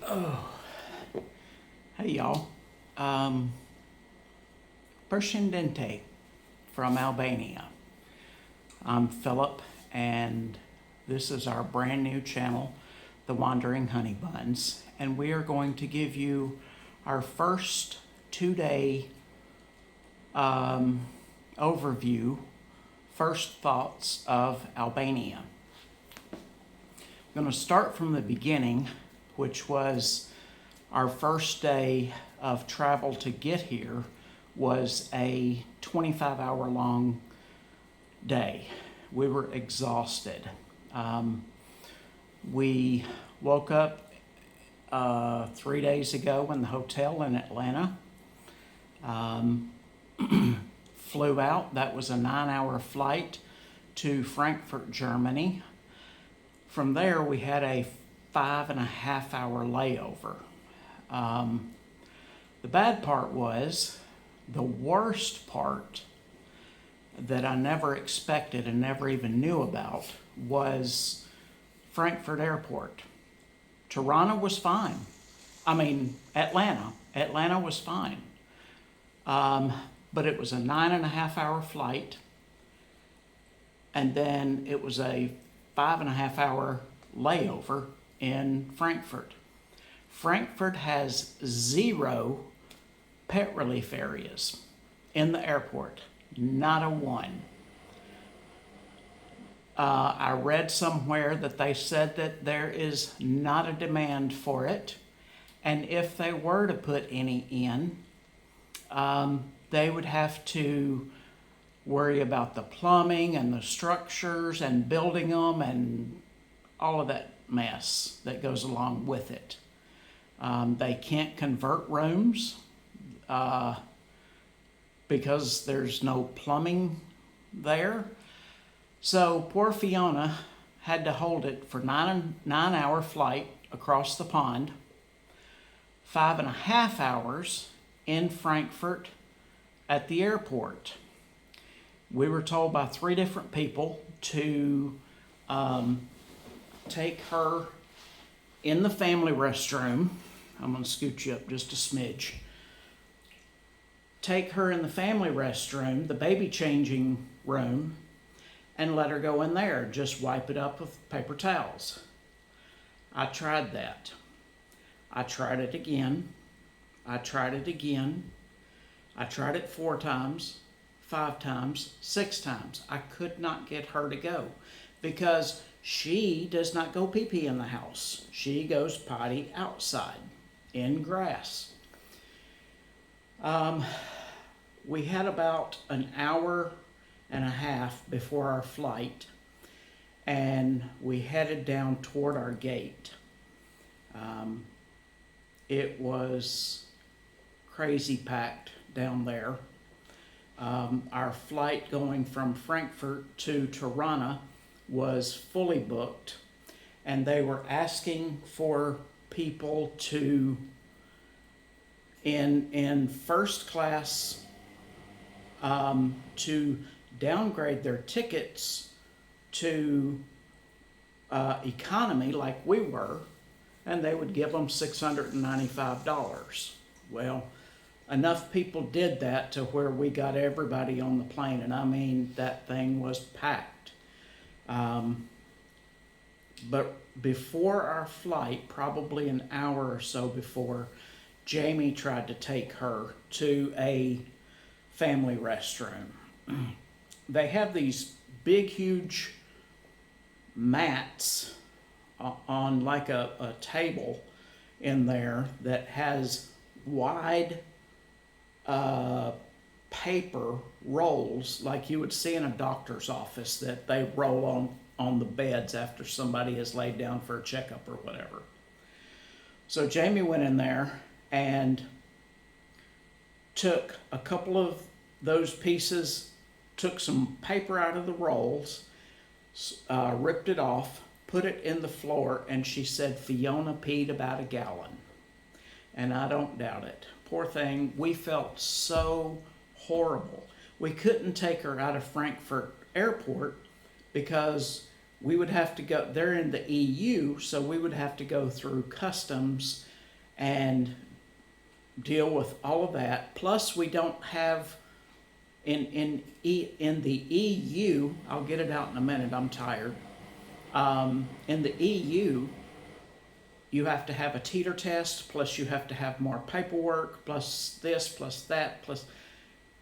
Oh, hey y'all. Perscendente from Albania. I'm Philip, and this is our brand new channel, The Wandering Honey Buns, and we are going to give you our first 2-day overview, first thoughts of Albania. I'm going to start from the beginning, which was our first day of travel to get here was a 25-hour long day. We were exhausted. We woke up 3 days ago in the hotel in Atlanta. Flew out. That was a 9-hour flight to Frankfurt, Germany. From there, we had a 5.5-hour layover. The bad part was, the worst part that I never expected and never even knew about was Frankfurt Airport. Tirana was fine. Atlanta was fine. But it was a 9.5-hour flight, and then it was a 5.5-hour layover in Frankfurt. Frankfurt has 0 pet relief areas in the airport, not a one. I read somewhere that they said that there is not a demand for it, and if they were to put any in, they would have to worry about the plumbing and the structures and building them and all of that mess that goes along with it. They can't convert rooms because there's no plumbing there. So poor Fiona had to hold it for 9-hour flight across the pond, 5.5 hours in Frankfurt at the airport. We were told by 3 different people to take her in the family restroom. I'm going to scoot you up just a smidge. Take her in the family restroom, the baby changing room, and let her go in there. Just wipe it up with paper towels. I tried that. I tried it again. I tried it again. I tried it 4 times, 5 times, 6 times. I could not get her to go because she does not go pee-pee in the house. She goes potty outside in grass. We had about an hour and a half before our flight, and we headed down toward our gate. It was crazy packed down there. Our flight going from Frankfurt to Tirana was fully booked, and they were asking for people to, in first class, to downgrade their tickets to economy like we were, and they would give them $695. Well, enough people did that to where we got everybody on the plane, and I mean, that thing was packed. But before our flight, probably an hour or so before, Jamie tried to take her to a family restroom. They have these big, huge mats on like a table in there that has wide paper rolls like you would see in a doctor's office that they roll on the beds after somebody has laid down for a checkup or whatever. So Jamie went in there and took a couple of those pieces, took some paper out of the rolls, ripped it off, put it in the floor, and she said Fiona peed about a gallon. And I don't doubt it. Poor thing, we felt so horrible. We couldn't take her out of Frankfurt Airport because we would have to go, they're in the EU, so we would have to go through customs and deal with all of that. Plus, we don't have in the EU. I'll get it out in a minute. I'm tired. In the EU, you have to have a teeter test. Plus, you have to have more paperwork. Plus this. Plus that. Plus,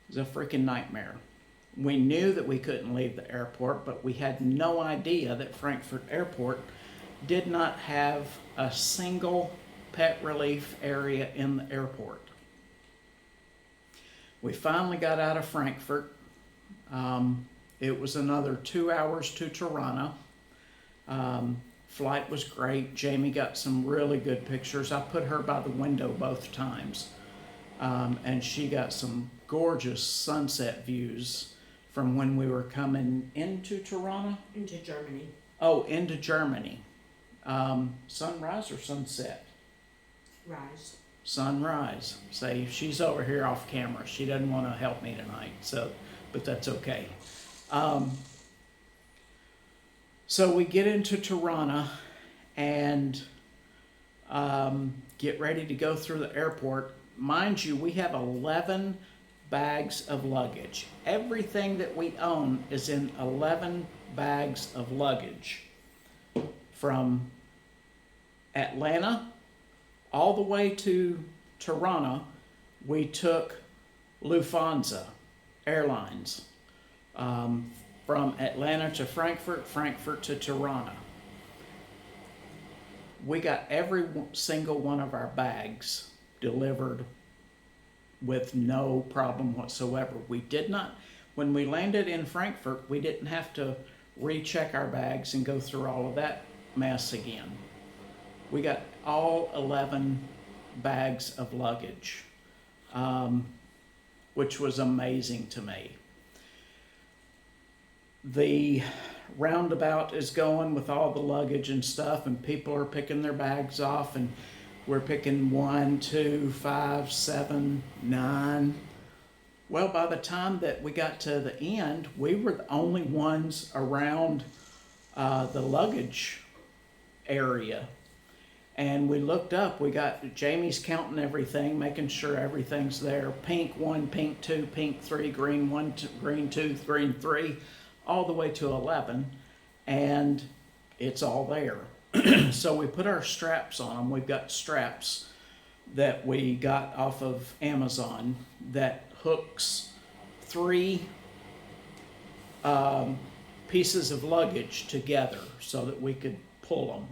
it's a freaking nightmare. We knew that we couldn't leave the airport, but we had no idea that Frankfurt Airport did not have a single pet relief area in the airport. We finally got out of Frankfurt. It was another 2 hours to Tirana. Flight was great. Jamie got some really good pictures. I put her by the window both times. And she got some gorgeous sunset views from when we were coming into Tirana. Into Germany. Oh, into Germany. Sunrise or sunset? Rise. Sunrise. Say, she's over here off camera. She doesn't want to help me tonight, so, but that's okay. So we get into Tirana and get ready to go through the airport. Mind you, we have 11 bags of luggage. Everything that we own is in 11 bags of luggage. From Atlanta all the way to Tirana, we took Lufthansa Airlines. From Atlanta to Frankfurt, Frankfurt to Tirana. We got every single one of our bags delivered with no problem whatsoever. We did not, when we landed in Frankfurt, we didn't have to recheck our bags and go through all of that mess again. We got all 11 bags of luggage, which was amazing to me. The roundabout is going with all the luggage and stuff, and people are picking their bags off, and we're picking 1, 2, 5, 7, 9. Well, by the time that we got to the end, we were the only ones around the luggage area. And we looked up, we got Jamie's counting everything, making sure everything's there. Pink 1, pink 2, pink 3, green 1, green 2, green 3, all the way to 11. And it's all there. So we put our straps on them. We've got straps that we got off of Amazon that hooks 3 pieces of luggage together so that we could pull them.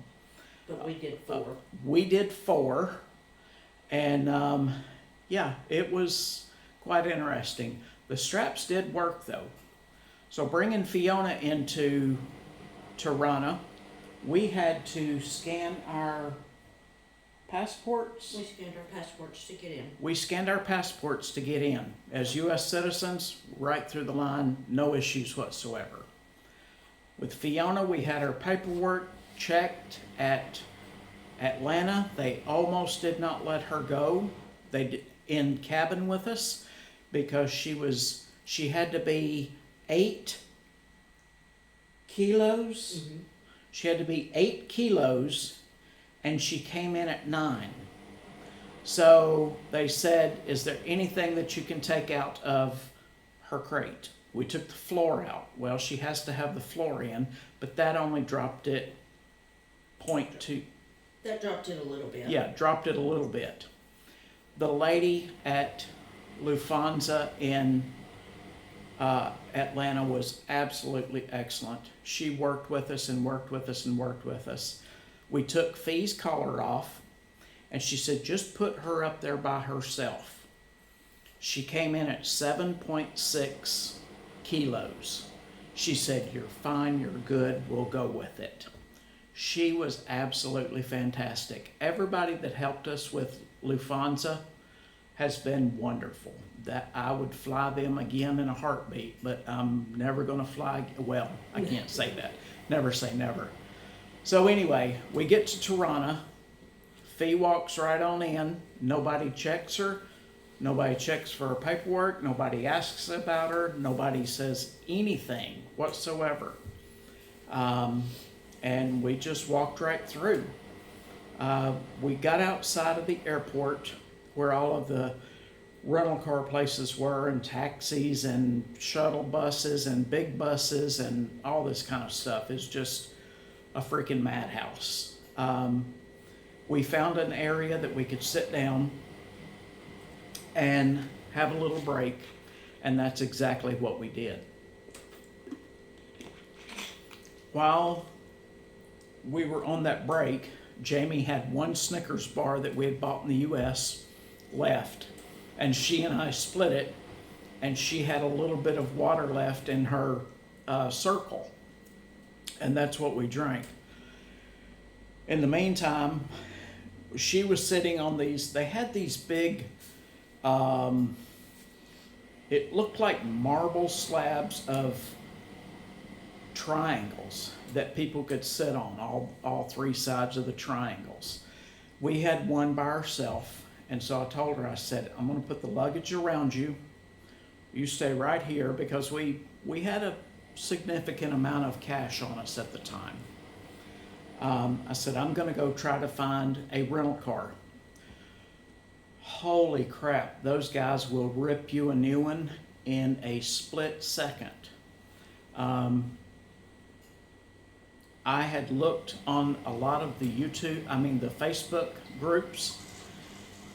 But we did 4. We did 4, and yeah, it was quite interesting. The straps did work though. So bringing Fiona into Tirana, we had to scan our passports. We scanned our passports to get in. We scanned our passports to get in. As U.S. citizens, right through the line, no issues whatsoever. With Fiona, we had her paperwork checked at Atlanta. They almost did not let her go. They did, in cabin with us, because she had to be 8 kilos. Mm-hmm. She had to be 8 kilos, and she came in at 9. So they said, is there anything that you can take out of her crate? We took the floor out. Well, she has to have the floor in, but that only dropped it 0.2. That dropped it a little bit. Yeah, dropped it a little bit. The lady at Lufthansa in Atlanta was absolutely excellent. She worked with us and worked with us and worked with us. We took Fee's collar off, and she said, just put her up there by herself. She came in at 7.6 kilos. She said, you're fine, you're good, we'll go with it. She was absolutely fantastic. Everybody that helped us with Lufthansa has been wonderful. That I would fly them again in a heartbeat, but I'm never going to fly. Well, I can't say that. Never say never. So anyway, we get to Tirana. Fee walks right on in. Nobody checks her. Nobody checks for her paperwork. Nobody asks about her. Nobody says anything whatsoever. And we just walked right through. We got outside of the airport where all of the rental car places were, and taxis and shuttle buses and big buses and all this kind of stuff. Is just a freaking madhouse. We found an area that we could sit down and have a little break, and that's exactly what we did. While we were on that break, Jamie had one Snickers bar that we had bought in the US left, and she and I split it, and she had a little bit of water left in her circle, and that's what we drank. In the meantime, she was sitting on these, they had these big, it looked like marble slabs of triangles that people could sit on, all three sides of the triangles. We had one by ourselves, and so I told her, I said, I'm going to put the luggage around you. You stay right here, because we had a significant amount of cash on us at the time. I said, I'm going to go try to find a rental car. Holy crap, those guys will rip you a new one in a split second. I had looked on a lot of the the Facebook groups,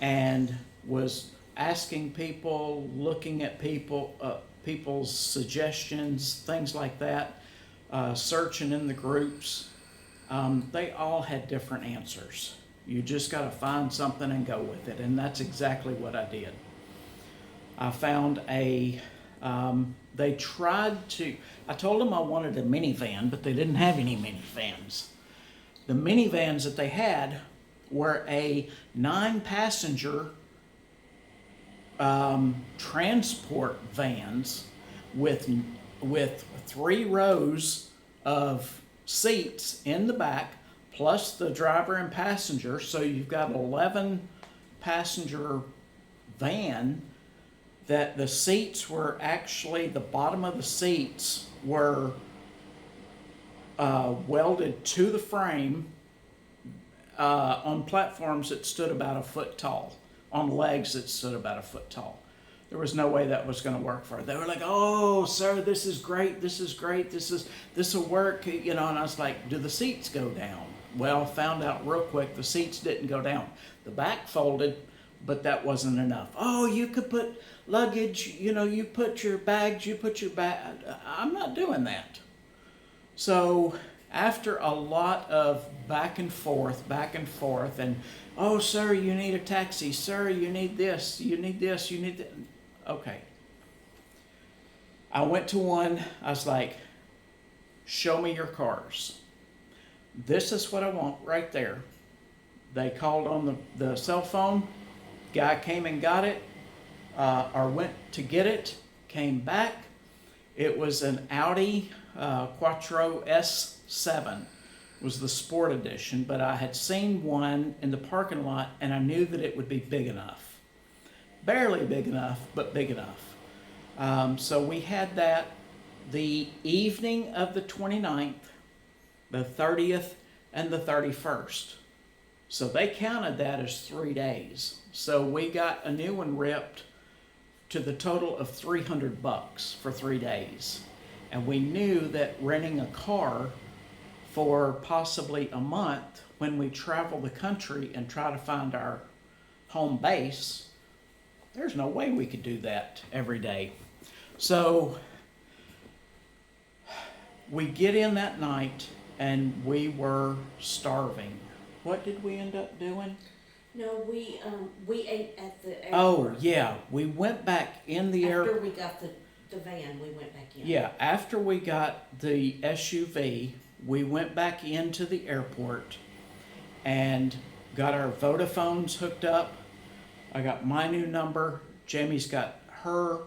and was asking people, looking at people's suggestions, things like that, searching in the groups. They all had different answers. You just got to find something and go with it, and that's exactly what I did. I found I told them I wanted a minivan, but they didn't have any minivans. The minivans that they had were a 9-passenger transport vans with 3 rows of seats in the back, plus the driver and passenger. So you've got an 11-passenger van that the seats were actually, the bottom of the seats were welded to the frame on platforms that stood about a foot tall, on legs that stood about a foot tall. There was no way that was going to work for her. They were like, "Oh, sir, this is great. This is great. This will work." And I was like, "Do the seats go down?" Well, found out real quick the seats didn't go down. The back folded, but that wasn't enough. "Oh, you could put luggage. You put your bags. You put your bag." I'm not doing that. So after a lot of back and forth, and, "Oh, sir, you need a taxi. Sir, you need this. You need this. You need that." Okay. I went to one. I was like, "Show me your cars. This is what I want right there." They called on the cell phone. Guy came and got it, or went to get it, came back. It was an Audi Quattro S7. It was the Sport Edition, but I had seen one in the parking lot, and I knew that it would be big enough. Barely big enough, but big enough. So we had that the evening of the 29th, the 30th, and the 31st. So they counted that as 3 days. So we got a new one ripped to the total of $300 for 3 days. And we knew that renting a car for possibly a month when we travel the country and try to find our home base, there's no way we could do that every day. So we get in that night, and we were starving. What did we end up doing? No, we ate at the airport. Oh, yeah. We went back in the airport. After we got the van, we went back in. Yeah, after we got the SUV, we went back into the airport and got our Vodafones hooked up. I got my new number. Jamie's got her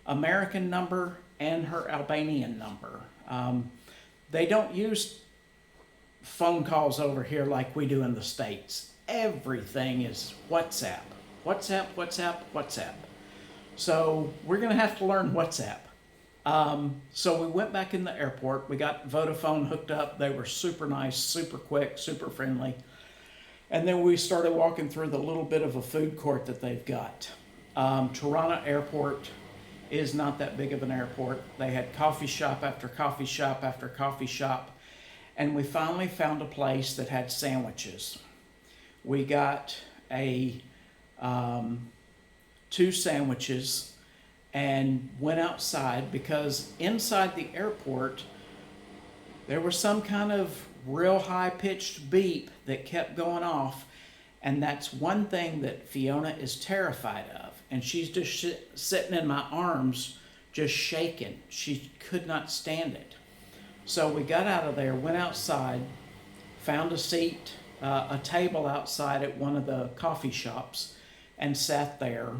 American number and her Albanian number. They don't use phone calls over here like we do in the States. Everything is WhatsApp. WhatsApp. So we're going to have to learn WhatsApp. So we went back in the airport. We got Vodafone hooked up. They were super nice, super quick, super friendly. And then we started walking through the little bit of a food court that they've got. Toronto Airport is not that big of an airport. They had coffee shop after coffee shop after coffee shop. And we finally found a place that had sandwiches. We got a 2 sandwiches and went outside because inside the airport there was some kind of real high-pitched beep that kept going off, and that's one thing that Fiona is terrified of, and she's just sitting in my arms just shaking. She could not stand it. So we got out of there, went outside, found a seat, a table outside at one of the coffee shops, and sat there,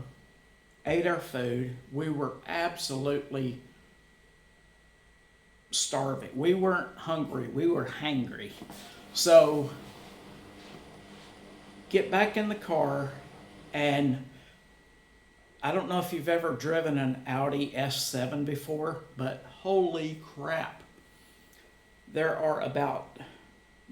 ate our food. We were absolutely starving. We weren't hungry, we were hangry. So get back in the car, and I don't know if you've ever driven an Audi S7 before, but holy crap. There are about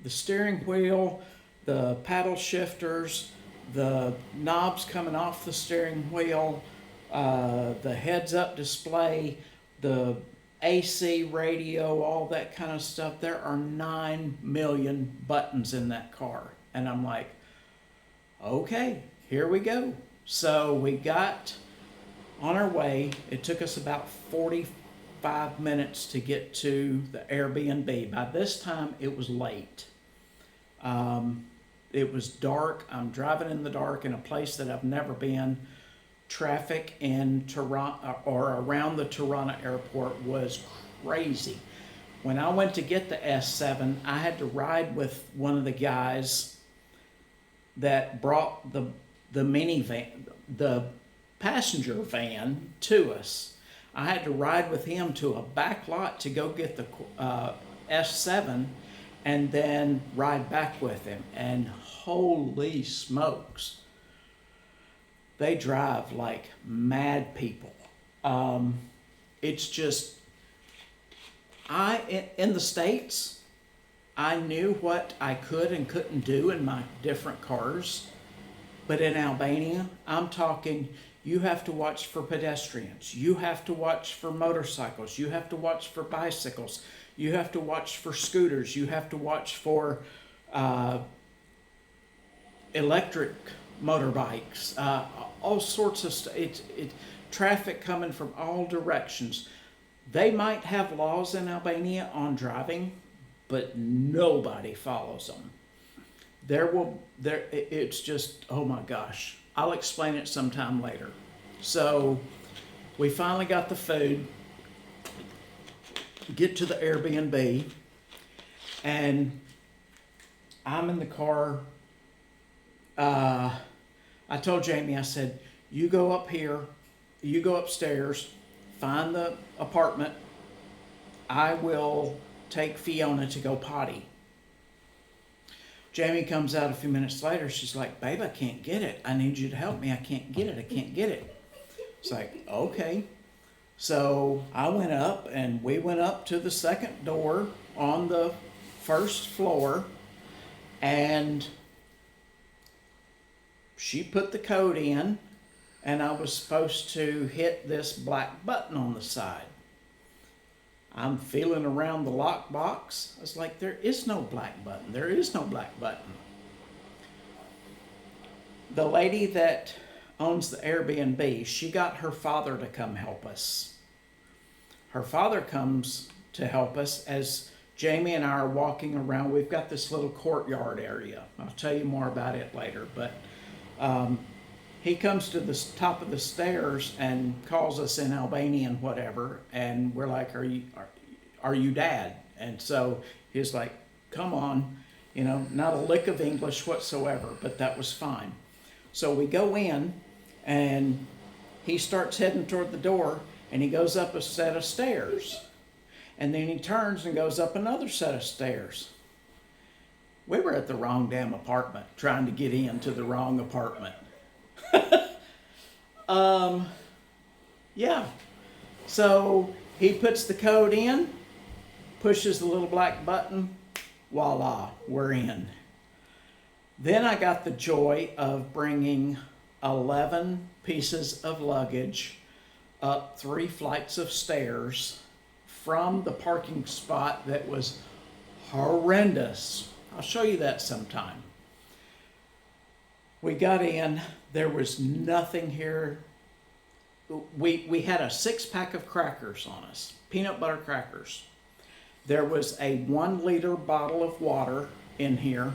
the steering wheel, the paddle shifters, the knobs coming off the steering wheel, the heads-up display, the AC, radio, all that kind of stuff. There are 9 million buttons in that car. And I'm like, okay, here we go. So we got on our way. It took us about 45 minutes to get to the Airbnb. By this time, it was late. It was dark. I'm driving in the dark in a place that I've never been. Traffic in Toronto or around the Toronto airport was crazy. When I went to get the S7, I had to ride with one of the guys that brought the minivan, the passenger van to us. I had to ride with him to a back lot to go get the S7 and then ride back with him. And holy smokes, they drive like mad people. It's just, in the States, I knew what I could and couldn't do in my different cars. But in Albania, I'm talking, you have to watch for pedestrians. You have to watch for motorcycles. You have to watch for bicycles. You have to watch for scooters. You have to watch for electric motorbikes, all sorts of stuff. It's traffic coming from all directions. They might have laws in Albania on driving, but nobody follows them. It's just, oh my gosh. I'll explain it sometime later. So we finally got the food, get to the Airbnb, and I'm in the car. I told Jamie, I said, you go up here, you go upstairs, find the apartment. I will take Fiona to go potty. Jamie comes out a few minutes later. She's like, babe, I can't get it. I need you to help me. I can't get it. I can't get it. It's like, okay. So I went up, and we went up to the second door on the first floor, and she put the code in, and I was supposed to hit this black button on the side. I'm feeling around the lockbox. I was like, there is no black button. There is no black button. The lady that owns the Airbnb, she got her father to come help us. Her father comes to help us as Jamie and I are walking around. We've got this little courtyard area. I'll tell you more about it later, but he comes to the top of the stairs and calls us in Albanian, whatever, and we're like, are you dad? And so he's like, come on, not a lick of English whatsoever, but that was fine. So we go in, and he starts heading toward the door, and he goes up a set of stairs, and then he turns and goes up another set of stairs. We were at the wrong damn apartment, trying to get into the wrong apartment. Yeah. So he puts the code in, pushes the little black button, voila, we're in. Then I got the joy of bringing 11 pieces of luggage up 3 flights of stairs from the parking spot that was horrendous. I'll show you that sometime. We got in, there was nothing here. We had a 6-pack of crackers on us, peanut butter crackers. There was a 1-liter bottle of water in here,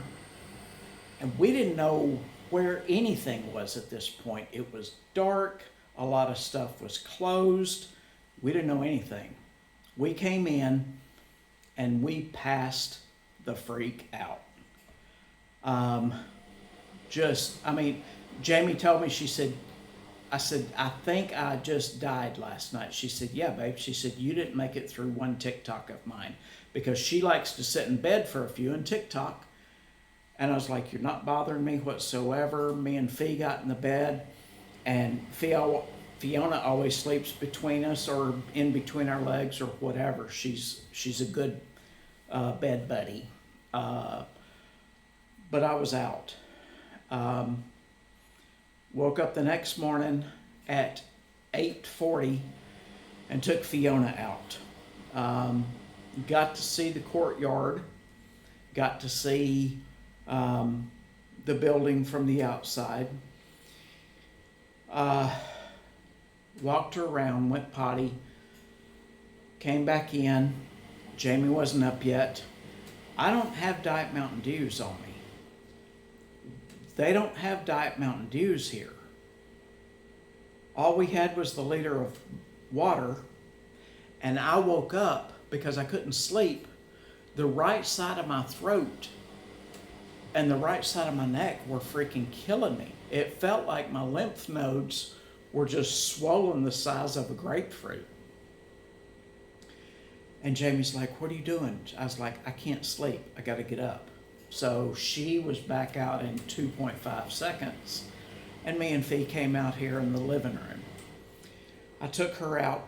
and we didn't know where anything was at this point. It was dark, a lot of stuff was closed. We didn't know anything. We came in and we passed the freak out. Jamie told me, she said, I said, I think I just died last night. She said, yeah, babe. She said, you didn't make it through one TikTok of mine, because she likes to sit in bed for a few and TikTok. And I was like, you're not bothering me whatsoever. Me and Fee got in the bed, and Fiona always sleeps between us or in between our legs or whatever. She's a good bed buddy. But I was out. Woke up the next morning at 8:40 and took Fiona out. Got to see the courtyard, got to see the building from the outside. Walked her around, went potty, came back in. Jamie wasn't up yet. I don't have Diet Mountain Dews on me. They don't have Diet Mountain Dews here. All we had was the liter of water, and I woke up because I couldn't sleep. The right side of my throat and the right side of my neck were freaking killing me. It felt like my lymph nodes were just swollen the size of a grapefruit. And Jamie's like, what are you doing? I was like, I can't sleep. I got to get up. So she was back out in 2.5 seconds. And me and Fee came out here in the living room. I took her out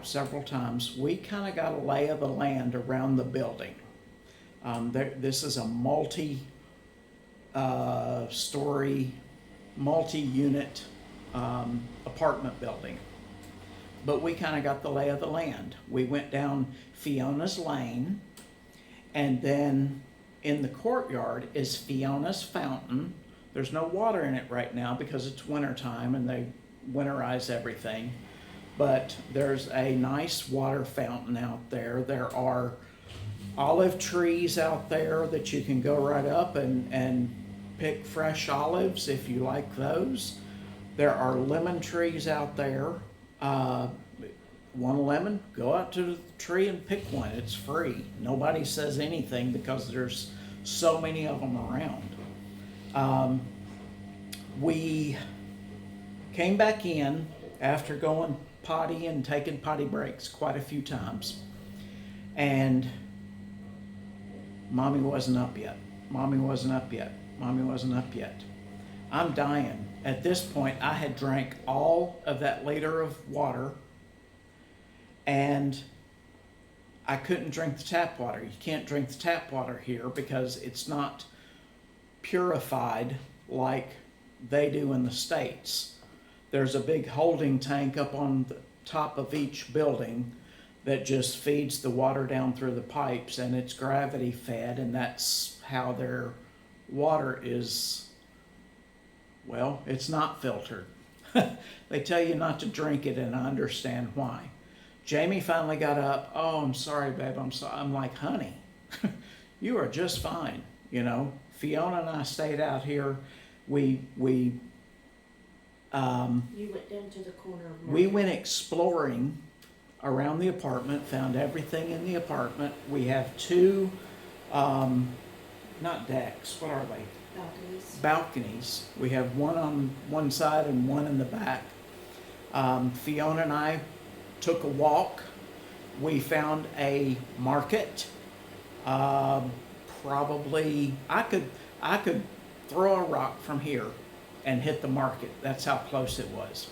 several times. We kind of got a lay of the land around the building. This is a multi-story, multi-unit apartment building. But we kind of got the lay of the land. We went down Fiona's Lane, and then in the courtyard is Fiona's Fountain. There's no water in it right now because it's wintertime and they winterize everything. But there's a nice water fountain out there. There are olive trees out there that you can go right up and pick fresh olives if you like those. There are lemon trees out there. Want a lemon? Go out to the tree and pick one. It's free. Nobody says anything because there's so many of them around. We came back in after going potty and taking potty breaks quite a few times, and Mommy wasn't up yet. I'm dying. At this point, I had drank all of that liter of water, and I couldn't drink the tap water. You can't drink the tap water here because it's not purified like they do in the States. There's a big holding tank up on the top of each building that just feeds the water down through the pipes, and it's gravity fed, and that's how their water is. Well, it's not filtered. They tell you not to drink it, and I understand why. Jamie finally got up. Oh, I'm sorry, babe. I'm sorry. I'm like, honey, you are just fine. You know, Fiona and I stayed out here. You went down to the corner of we went exploring around the apartment, found everything in the apartment. We have 2, not decks, what are they? Balconies. We have one on one side and one in the back. Fiona and I took a walk. We found a market. Probably, I could throw a rock from here and hit the market. That's how close it was.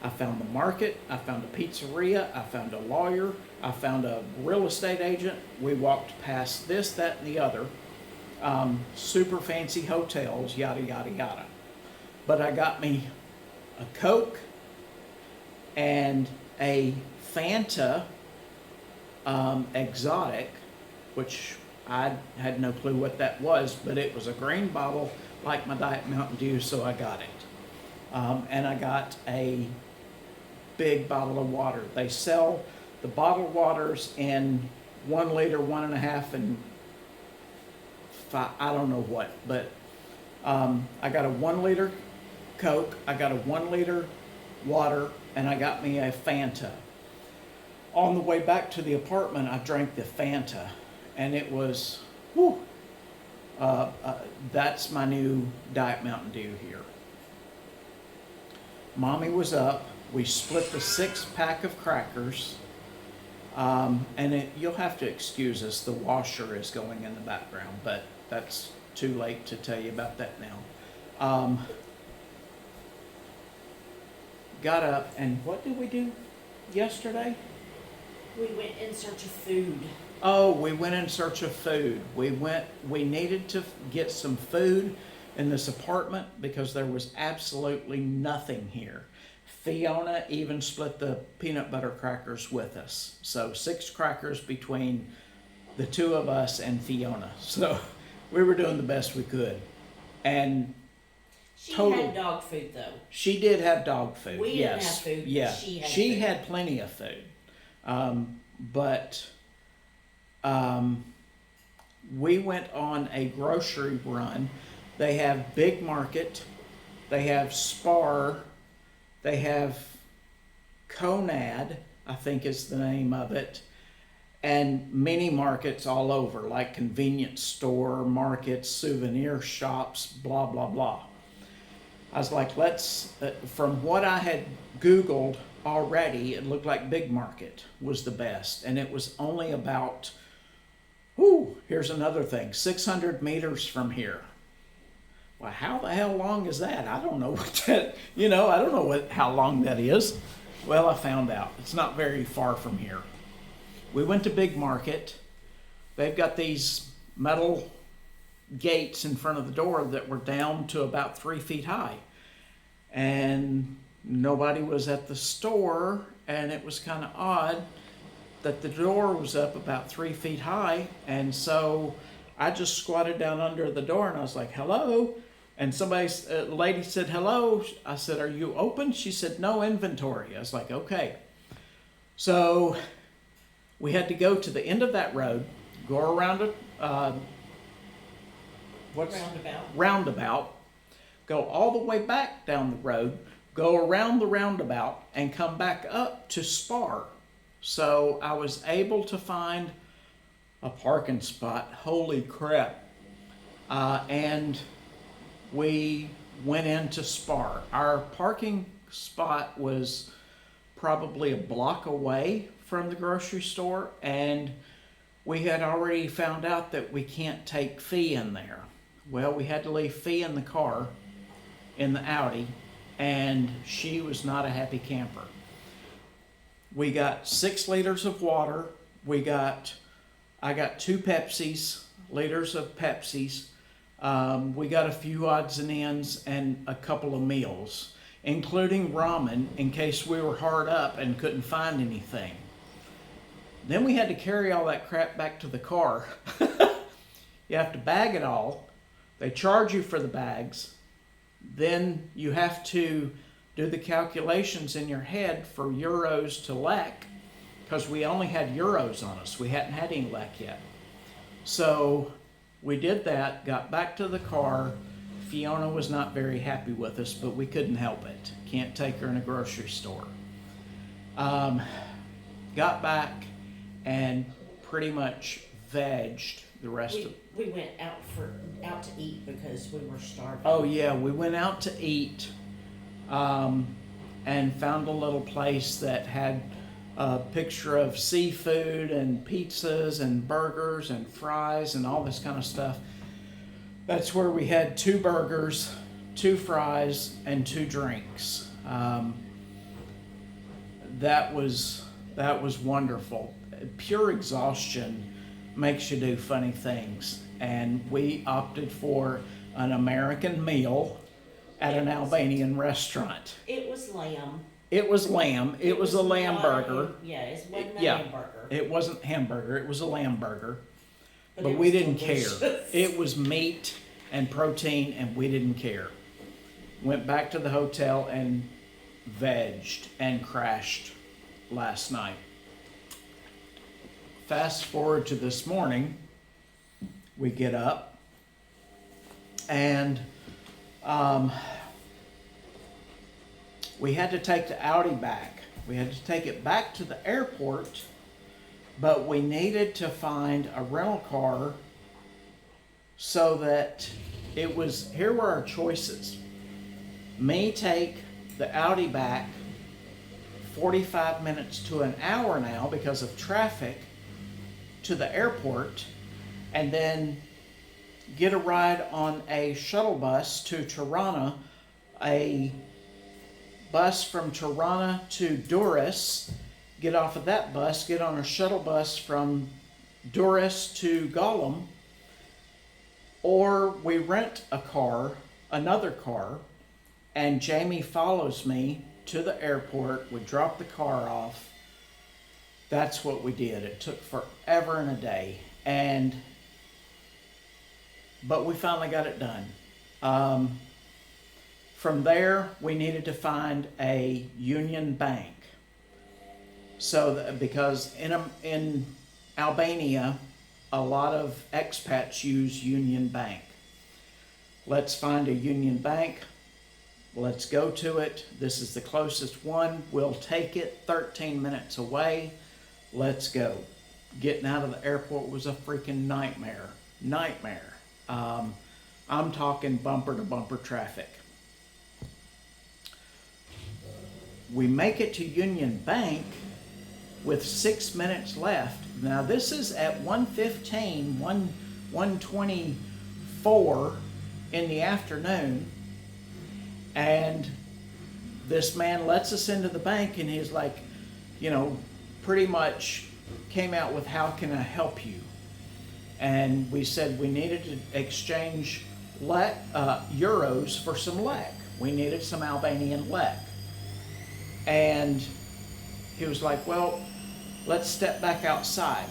I found the market, I found a pizzeria, I found a lawyer, I found a real estate agent. We walked past this, that, and the other. super fancy hotels, yada, yada, yada. But I got me a Coke and a Fanta exotic, which I had no clue what that was, but it was a green bottle like my Diet Mountain Dew, so I got it. And I got a big bottle of water. They sell the bottled waters in 1 liter, 1.5, and 5, I don't know what, but I got a 1 liter Coke, I got a 1 liter water, and I got me a Fanta. On the way back to the apartment, I drank the Fanta, and it was, whew, that's my new Diet Mountain Dew here. Mommy was up. We split the 6-pack of crackers, and you'll have to excuse us. The washer is going in the background, but that's too late to tell you about that now. Got up, and what did we do yesterday? We went in search of food. Oh, we went in search of food. We needed to get some food in this apartment because there was absolutely nothing here. Fiona even split the peanut butter crackers with us. So 6 crackers between the 2 of us and Fiona. So we were doing the best we could. And she had dog food though. She did have dog food. We didn't have food. Yeah. She had plenty of food. But we went on a grocery run. They have Big Market, they have Spar, they have Conad, I think is the name of it, and mini markets all over, like convenience store, markets, souvenir shops, blah, blah, blah. I was like, from what I had Googled already, it looked like Big Market was the best. And it was only about, here's another thing, 600 meters from here. Well, how the hell long is that? I don't know what that, I don't know how long that is. Well, I found out. It's not very far from here. We went to Big Market. They've got these metal gates in front of the door that were down to about 3 feet high. And nobody was at the store, and it was kind of odd that the door was up about 3 feet high. And so I just squatted down under the door and I was like, hello. And a lady said, hello. I said, are you open? She said, no inventory. I was like, okay. So we had to go to the end of that road, go around a roundabout, go all the way back down the road, go around the roundabout, and come back up to Spar. So I was able to find a parking spot. Holy crap. And we went into Spar. Our parking spot was probably a block away from the grocery store, and we had already found out that we can't take Fee in there. Well, we had to leave Fee in the car, in the Audi, and she was not a happy camper. We got 6 liters of water. I got 2 Pepsis, liters of Pepsis. We got a few odds and ends and a couple of meals, including ramen in case we were hard up and couldn't find anything. Then we had to carry all that crap back to the car. You have to bag it all. They charge you for the bags. Then you have to do the calculations in your head for euros to lek, because we only had euros on us. We hadn't had any lek yet. So we did that, got back to the car. Fiona was not very happy with us, but we couldn't help it. Can't take her in a grocery store. Got back and pretty much vegged the rest of. We went out to eat because we were starving. Oh yeah, we went out to eat, and found a little place that had a picture of seafood and pizzas and burgers and fries and all this kind of stuff. That's where we had 2 burgers, 2 fries, and 2 drinks. That was wonderful. Pure exhaustion makes you do funny things. and we opted for an American meal at an Albanian restaurant. It was lamb. It was lamb. It was a lamb not burger. Yeah, it wasn't a Yeah. hamburger. It wasn't hamburger. It was a lamb burger. But it we was didn't delicious. care. It was meat and protein, and we didn't care. Went back to the hotel and vegged and crashed last night. Fast forward to this morning, we get up and we had to take the Audi back. We had to take it back to the airport, but we needed to find a rental car so that it was, here were our choices. Me take the Audi back 45 minutes to an hour now because of traffic to the airport, and then get a ride on a shuttle bus to Tirana, a bus from Tirana to Durrës, get off of that bus, get on a shuttle bus from Durrës to Gollum, or we rent a car, another car, and Jamie follows me to the airport. We drop the car off. That's what we did. It took forever and a day, but we finally got it done. From there, we needed to find a Union Bank. So, because in Albania, a lot of expats use Union Bank. Let's find a Union Bank. Let's go to it. This is the closest one. We'll take it. 13 minutes away. Let's go. Getting out of the airport was a freaking nightmare. Nightmare. I'm talking bumper to bumper traffic. We make it to Union Bank with 6 minutes left. Now this is at 1:15, 1:24 in the afternoon, and this man lets us into the bank, and he's like, pretty much came out with, how can I help you? And we said we needed to exchange euros for some lek. We needed some Albanian lek. And he was like, well, let's step back outside.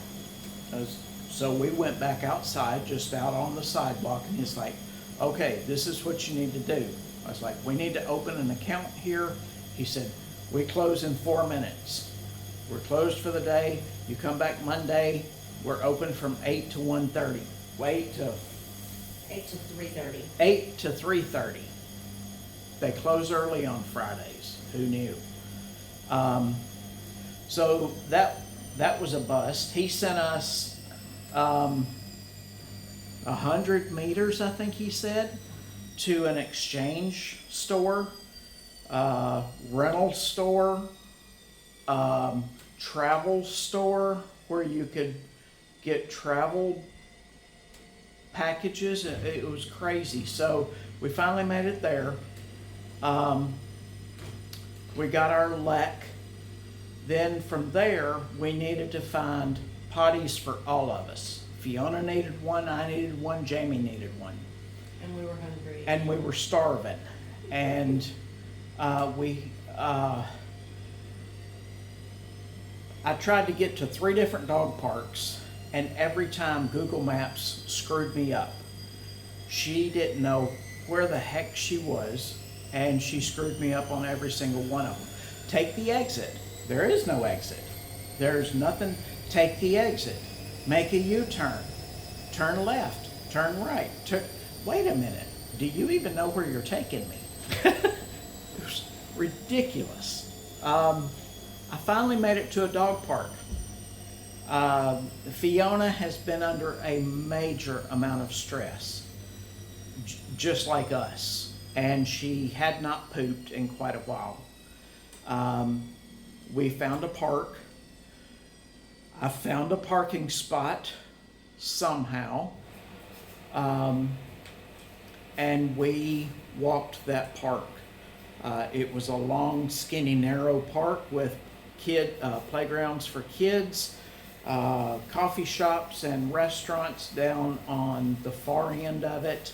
So we went back outside, just out on the sidewalk, and he's like, okay, this is what you need to do. I was like, we need to open an account here. He said, we close in 4 minutes. We're closed for the day. You come back Monday. We're open from 8 to 1:30. 8 to 3:30. 8 to 3:30. They close early on Fridays. Who knew? So that was a bust. He sent us 100 meters, I think he said, to an exchange store, rental store, travel store where you could get travel packages. It was crazy. So we finally made it there. We got our lek. Then from there, we needed to find potties for all of us. Fiona needed one, I needed one, Jamie needed one. And we were hungry. And we were starving. And I tried to get to 3 different dog parks, and every time Google Maps screwed me up. She didn't know where the heck she was, and she screwed me up on every single one of them. Take the exit. There is no exit. There's nothing. Take the exit. Make a U-turn. Turn left. Turn right. Wait a minute. Do you even know where you're taking me? It was ridiculous. I finally made it to a dog park. Fiona has been under a major amount of stress, just like us, and she had not pooped in quite a while. We found a park. I found a parking spot somehow, and we walked that park. It was a long, skinny, narrow park with playgrounds for kids, coffee shops and restaurants down on the far end of it.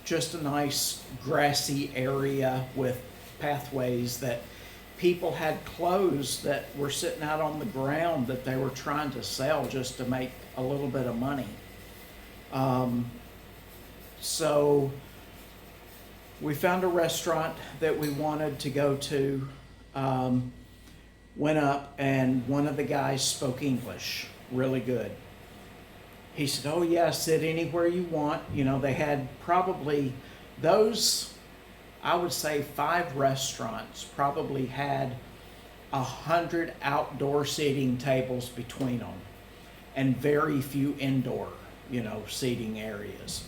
Just a nice grassy area with pathways that people had clothes that were sitting out on the ground that they were trying to sell just to make a little bit of money. So we found a restaurant that we wanted to go to, went up, and one of the guys spoke English really good. He said, "Oh yeah, sit anywhere you want." You know, they had probably those, I would say 5 restaurants probably had 100 outdoor seating tables between them and very few indoor, seating areas.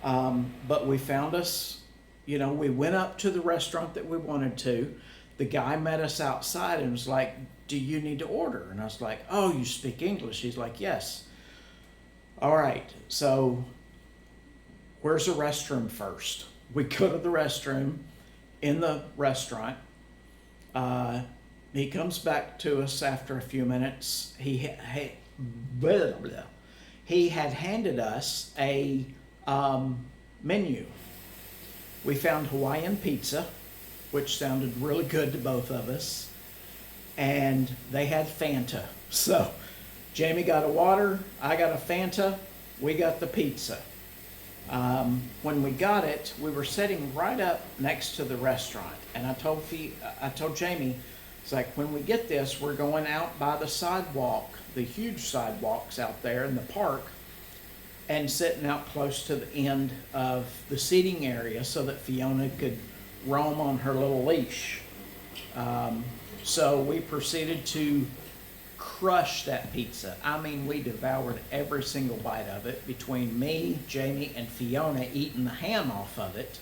But we found us, we went up to the restaurant that we wanted to. The guy met us outside and was like, "Do you need to order?" And I was like, "Oh, you speak English?" He's like, "Yes." All right, so where's the restroom first? We go to the restroom in the restaurant. He comes back to us after a few minutes. He had handed us a menu. We found Hawaiian pizza, which sounded really good to both of us, and they had Fanta. So Jamie got a water, I got a Fanta, we got the pizza. When we got it, we were sitting right up next to the restaurant, and I told Jamie, it's like, when we get this, we're going out by the sidewalk, the huge sidewalks out there in the park, and sitting out close to the end of the seating area so that Fiona could roam on her little leash. So we proceeded to crush that pizza. I mean, we devoured every single bite of it, between me, Jamie, and Fiona eating the ham off of it.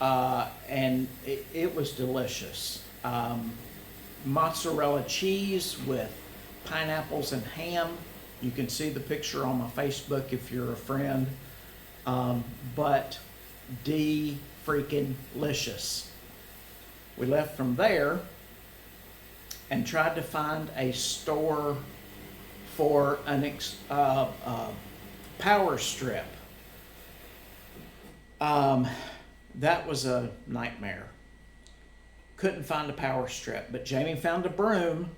And it was delicious. Mozzarella cheese with pineapples and ham. You can see the picture on my Facebook if you're a friend. But freaking-licious. We left from there and tried to find a store for an power strip. That was a nightmare. Couldn't find a power strip, but Jamie found a broom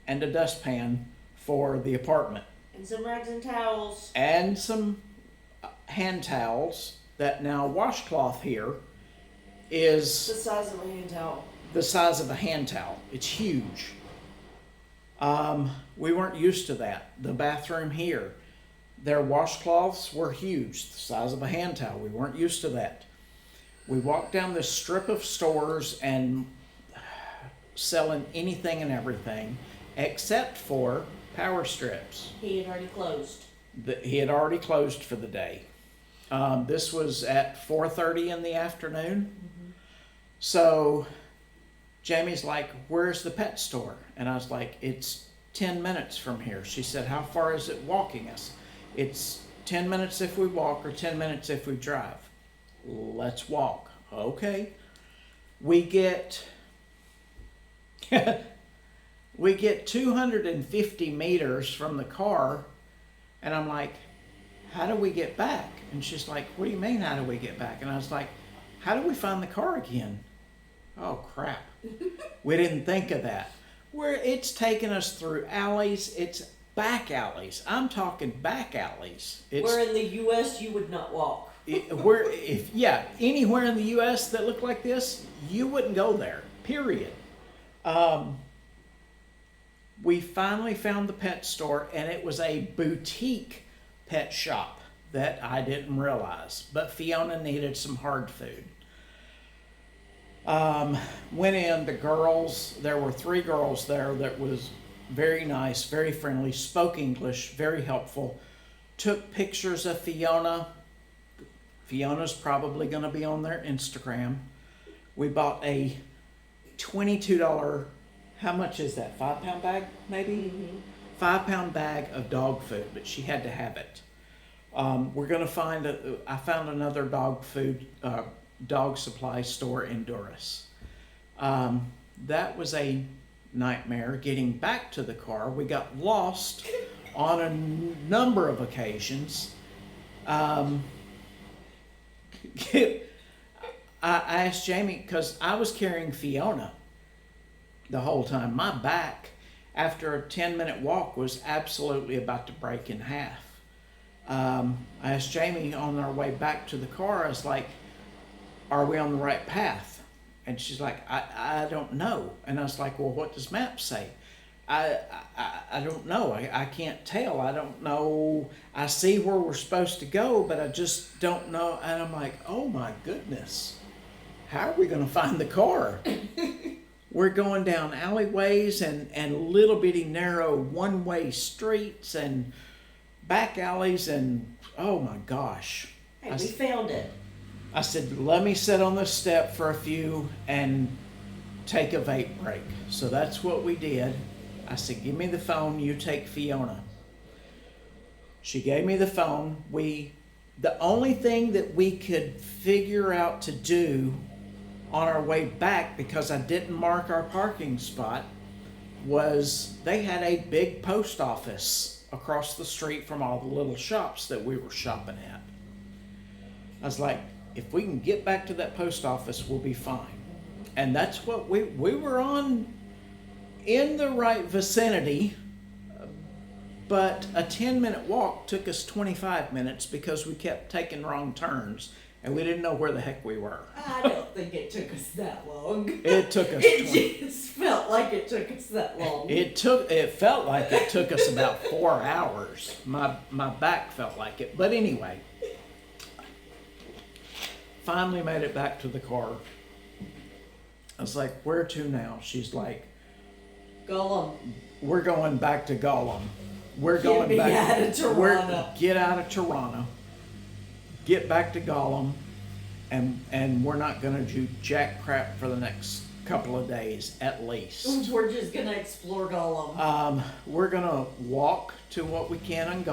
and a dustpan for the apartment. And some rags and towels. And some hand towels. That now washcloth here is The size of a hand towel. the size of a hand towel. It's huge. We weren't used to that. The bathroom here, their washcloths were huge, the size of a hand towel. We weren't used to that. We walked down this strip of stores and selling anything and everything except for power strips. He had already closed. He had already closed for the day. This was at 4:30 in the afternoon. Mm-hmm. So Jamie's like, "Where's the pet store?" And I was like, "It's 10 minutes from here." She said, "How far is it walking us?" "It's 10 minutes if we walk or 10 minutes if we drive." "Let's walk." Okay. We get 250 meters from the car, and I'm like, "How do we get back?" And she's like, "What do you mean, how do we get back?" And I was like, "How do we find the car again?" Oh crap. We didn't think of that. It's taken us through alleys. It's back alleys. I'm talking back alleys. Where in the U.S. you would not walk. Anywhere in the U.S. that looked like this, you wouldn't go there, period. We finally found the pet store, and it was a boutique pet shop that I didn't realize, but Fiona needed some hard food. Went in, the girls, there were 3 girls there that was very nice, very friendly, spoke English, very helpful, took pictures of Fiona. Fiona's probably going to be on their Instagram. We bought a $22, how much is that, 5-pound bag maybe? Mm-hmm. 5-pound bag of dog food, but she had to have it. We're going to I found another dog supply store in Durrës. That was a nightmare getting back to the car. We got lost on a number of occasions. I asked Jamie, because I was carrying Fiona the whole time. My back, after a 10-minute walk, was absolutely about to break in half. I asked Jamie on our way back to the car, I was like, are we on the right path? And she's like, I don't know. And I was like, well, what does maps say? I don't know. I can't tell. I don't know. I see where we're supposed to go, but I just don't know. And I'm like, oh my goodness, how are we going to find the car? We're going down alleyways and little bitty narrow one-way streets and back alleys, and oh my gosh. Hey, we found it. I said, let me sit on this step for a few and take a vape break. So that's what we did. I said, give me the phone, you take Fiona. She gave me the phone. The only thing that we could figure out to do on our way back, because I didn't mark our parking spot, was they had a big post office across the street from all the little shops that we were shopping at. I was like, if we can get back to that post office, we'll be fine. And that's what we were on, in the right vicinity, but a 10-minute walk took us 25 minutes because we kept taking wrong turns and we didn't know where the heck we were. I don't think it took us that long. It took us It just felt like it took us that long. It felt like it took us about 4 hours. My back felt like it. But anyway, finally made it back to the car. I was like, where to now? She's like, Gollum. we're going back to Gollum. We're Get going me back. out of Toronto. Get out of Toronto. Get back to Gollum, and we're not going to do jack crap for the next couple of days at least. We're just gonna explore Gollum. We're going to walk to what we can on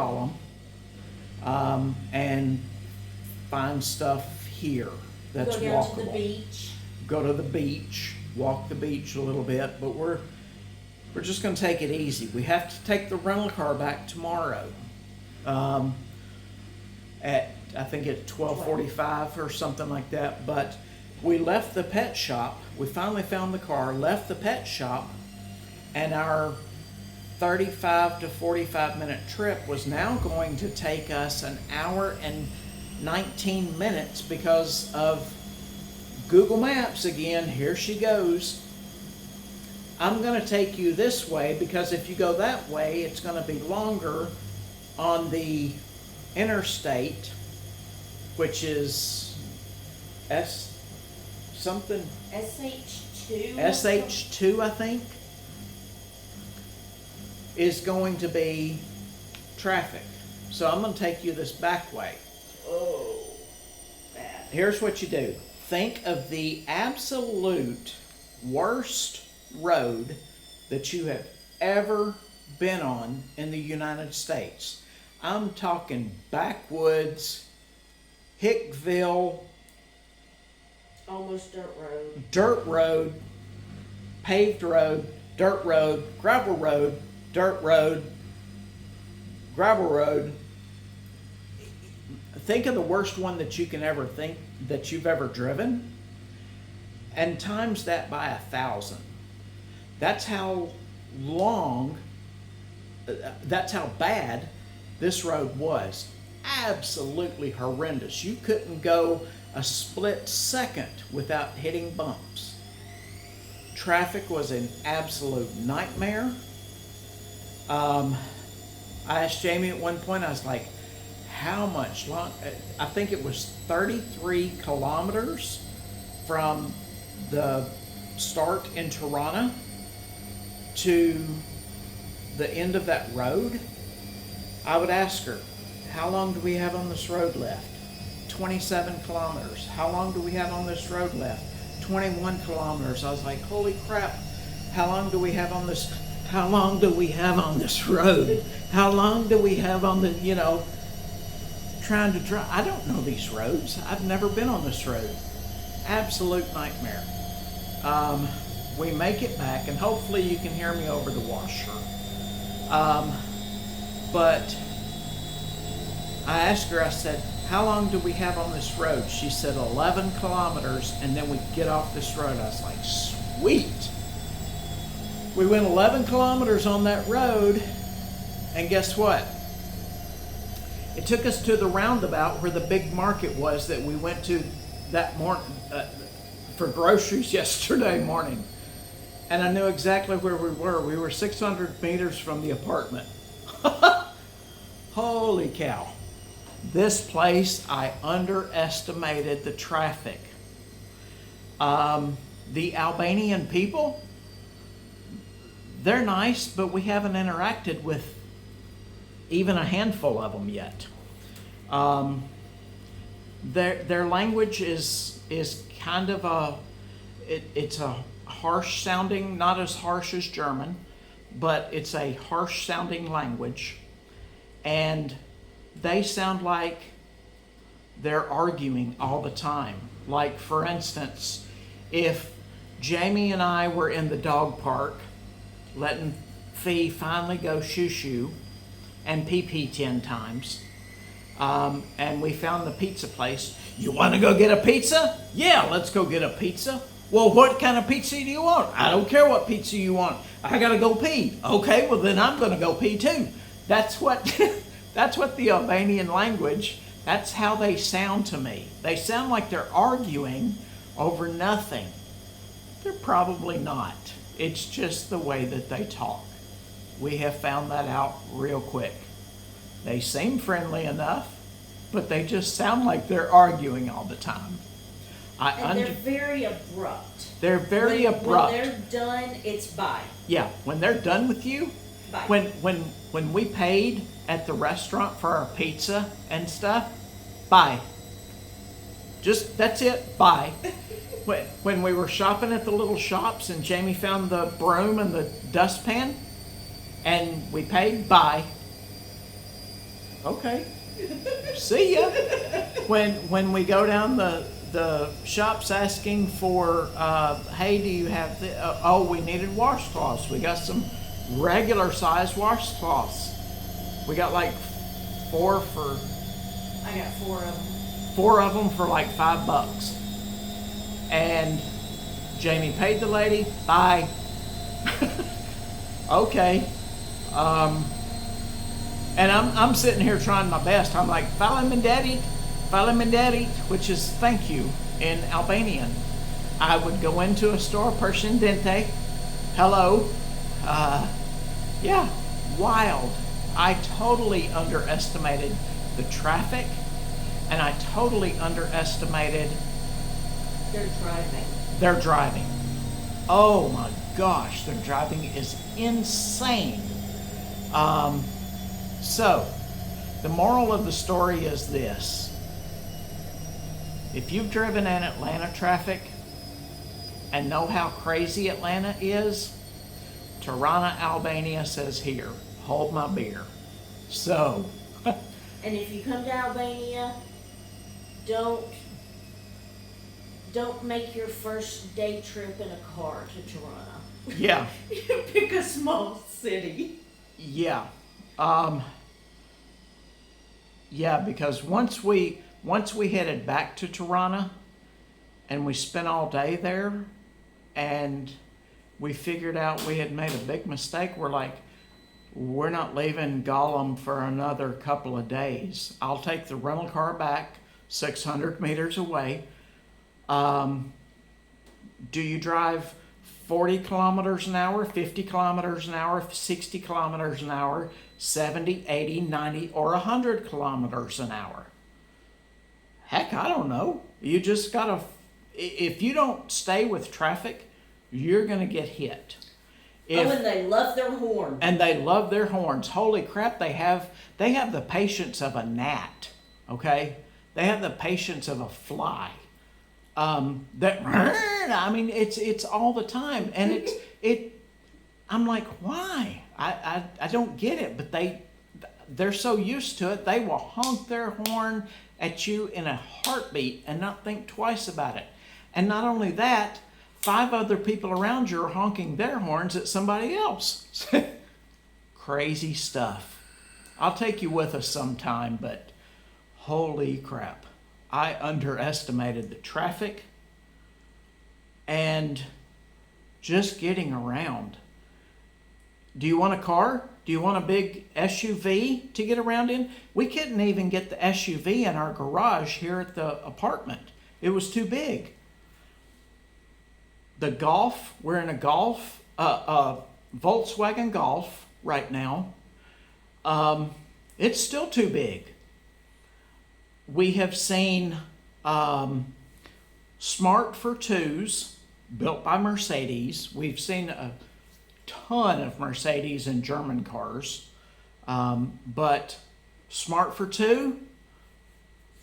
Gollum, and find stuff here that's Go down walkable. to the beach. Go to the beach, walk the beach a little bit, but we're just going to take it easy. We have to take the rental car back tomorrow. I think at 12:45 or something like that. But we left the pet shop. We finally found the car, left the pet shop, and our 35 to 45 minute trip was now going to take us an hour and 19 minutes because of Google Maps again. Here she goes. I'm going to take you this way because if you go that way, it's going to be longer on the interstate, which is something. SH2? SH2, I think, is going to be traffic. So I'm going to take you this back way. Oh, bad. Here's what you do. Think of the absolute worst road that you have ever been on in the United States. I'm talking backwoods, Hickville, Almost dirt road. dirt road, paved road, dirt road, gravel road, dirt road, gravel road. Think of the worst one that you can ever think that you've ever driven, and times that by 1,000. That's how long, that's how bad this road was. Absolutely horrendous. You couldn't go a split second without hitting bumps. Traffic was an absolute nightmare. I asked Jamie at one point, I was like, how much long? I think it was 33 kilometers from the start in Toronto to the end of that road. I would ask her, how long do we have on this road left? 27 kilometers. How long do we have on this road left? 21 kilometers. I was like, holy crap, how long do we have on this? How long do we have on this road? How long do we have on the, trying to drive? I don't know these roads. I've never been on this road. Absolute nightmare. we make it back, and hopefully you can hear me over the washer. But I asked her, I said, how long do we have on this road? She said 11 kilometers, and then we get off this road. I was like, sweet. We went 11 kilometers on that road, and guess what? It took us to the roundabout where the big market was that we went to that morning for groceries yesterday morning. And I knew exactly where we were. We were 600 meters from the apartment. Holy cow. This place, I underestimated the traffic. The Albanian people, they're nice, but we haven't interacted with even a handful of them yet. Their language is kind of it's a harsh sounding, not as harsh as German, but it's a harsh sounding language. And they sound like they're arguing all the time. Like, for instance, if Jamie and I were in the dog park letting Fee finally go shoo-shoo and pee-pee 10 times, and we found the pizza place. You want to go get a pizza? Yeah, let's go get a pizza. Well, what kind of pizza do you want? I don't care what pizza you want. I gotta go pee. Okay, well then I'm gonna go pee too. That's what that's what the Albanian language, that's how they sound to me. They sound like they're arguing over nothing. They're probably not. It's just the way that they talk. We have found that out real quick. They seem friendly enough, but they just sound like they're arguing all the time. And they're very abrupt. They're very abrupt. When they're done, it's bye. Yeah, when they're done with you, Bye. when we paid at the restaurant for our pizza and stuff, bye. Just, that's it, bye. When we were shopping at the little shops and Jamie found the broom and the dustpan and we paid, bye. Okay. See ya. When we go down the shops asking for, hey, do you have oh, we needed washcloths. We got some regular size washcloths. We got like 4 for... I got 4 of them. 4 of them for like $5. And Jamie paid the lady, bye. Okay. And I'm sitting here trying my best. I'm like, falam daddy, which is thank you in Albanian. I would go into a store, Persian dente, hello. Yeah, wild. I totally underestimated the traffic, and I totally underestimated their driving. Oh my gosh, their driving is insane. So, the moral of the story is this. If you've driven in Atlanta traffic and know how crazy Atlanta is, Tirana, Albania says here, hold my beer. So. And if you come to Albania, don't make your first day trip in a car to Tirana. Yeah. Pick a small city. Yeah. Yeah, because once we headed back to Tirana and we spent all day there and we figured out we had made a big mistake. We're like, we're not leaving Gollum for another couple of days. I'll take the rental car back 600 meters away. Do you drive 40 kilometers an hour, 50 kilometers an hour, 60 kilometers an hour, 70, 80, 90, or 100 kilometers an hour? Heck, I don't know. You just gotta, if you don't stay with traffic, you're gonna get hit. And they love their horn. And they love their horns. Holy crap, they have the patience of a gnat, okay? They have the patience of a fly. I mean, it's all the time. And I'm like, why? I don't get it, but they're so used to it, they will honk their horn at you in a heartbeat and not think twice about it. And not only that, 5 other people around you are honking their horns at somebody else. Crazy stuff. I'll take you with us sometime, but holy crap. I underestimated the traffic and just getting around. Do you want a car? Do you want a big SUV to get around in? We couldn't even get the SUV in our garage here at the apartment. It was too big. The Golf, we're in a Golf, Volkswagen Golf right now. It's still too big. We have seen Smart for Twos built by Mercedes. We've seen a ton of Mercedes and German cars, but Smart for Two,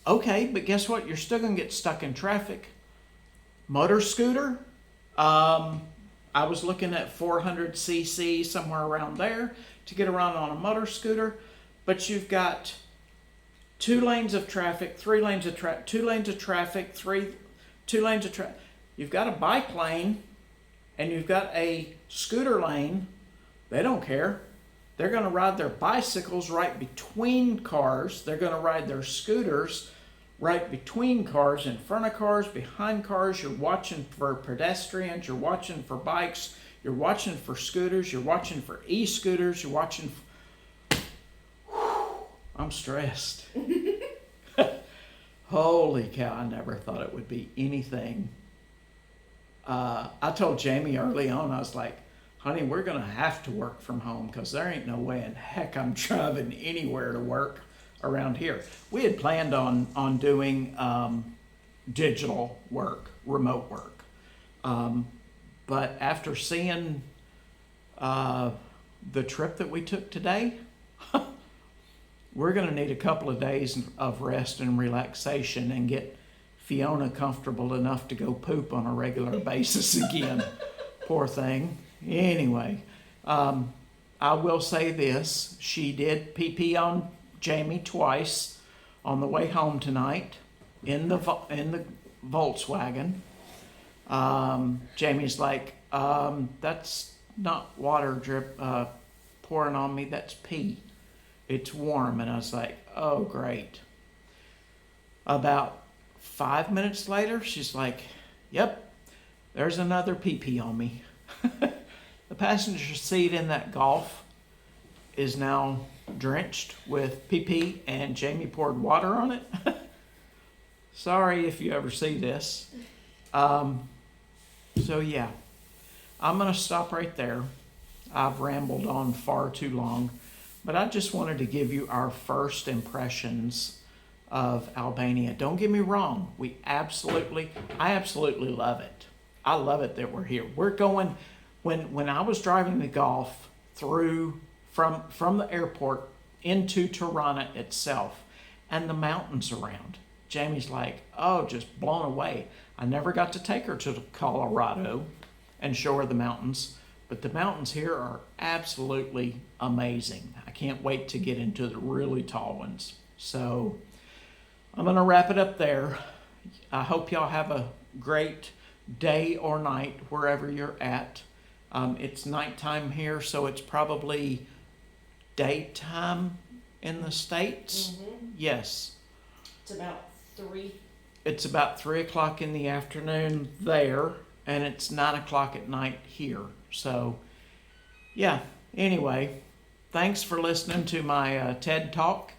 okay, but guess what? You're still gonna get stuck in traffic. Motor scooter, I was looking at 400cc, somewhere around there, to get around on a motor scooter, but you've got 2 lanes of traffic, 3 lanes of traffic, 2 lanes of traffic, 2 lanes of traffic. You've got a bike lane and you've got a scooter lane. They don't care. They're going to ride their bicycles right between cars. They're going to ride their scooters right between cars, in front of cars, behind cars. You're watching for pedestrians. You're watching for bikes. You're watching for scooters. You're watching for e-scooters. You're watching. I'm stressed. Holy cow, I never thought it would be anything. I told Jamie early on, I was like, honey, we're going to have to work from home because there ain't no way in heck I'm driving anywhere to work around here. We had planned on doing digital work, remote work. But after seeing the trip that we took today, we're going to need a couple of days of rest and relaxation and get Fiona comfortable enough to go poop on a regular basis again. Poor thing. Anyway, I will say this. She did pee on Jamie twice on the way home tonight in the Volkswagen. Jamie's like, that's not water drip pouring on me, that's pee. It's warm. And I was like, oh, great. About 5 minutes later, she's like, yep, there's another pee-pee on me. The passenger seat in that Golf is now drenched with pee-pee, and Jamie poured water on it. Sorry if you ever see this. So yeah, I'm going to stop right there. I've rambled on far too long. But I just wanted to give you our first impressions of Albania. Don't get me wrong. I absolutely love it. I love it that we're here. We're going, when I was driving the Golf through from the airport into Tirana itself and the mountains around, Jamie's like, oh, just blown away. I never got to take her to Colorado and show her the mountains. But the mountains here are absolutely amazing. I can't wait to get into the really tall ones. So I'm going to wrap it up there. I hope y'all have a great day or night wherever you're at. It's nighttime here, so it's probably daytime in the States. Mm-hmm. Yes. It's about 3. It's about 3 o'clock in the afternoon there, and it's 9 o'clock at night here. So, yeah, anyway, thanks for listening to my TED Talk,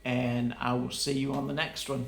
and I will see you on the next one.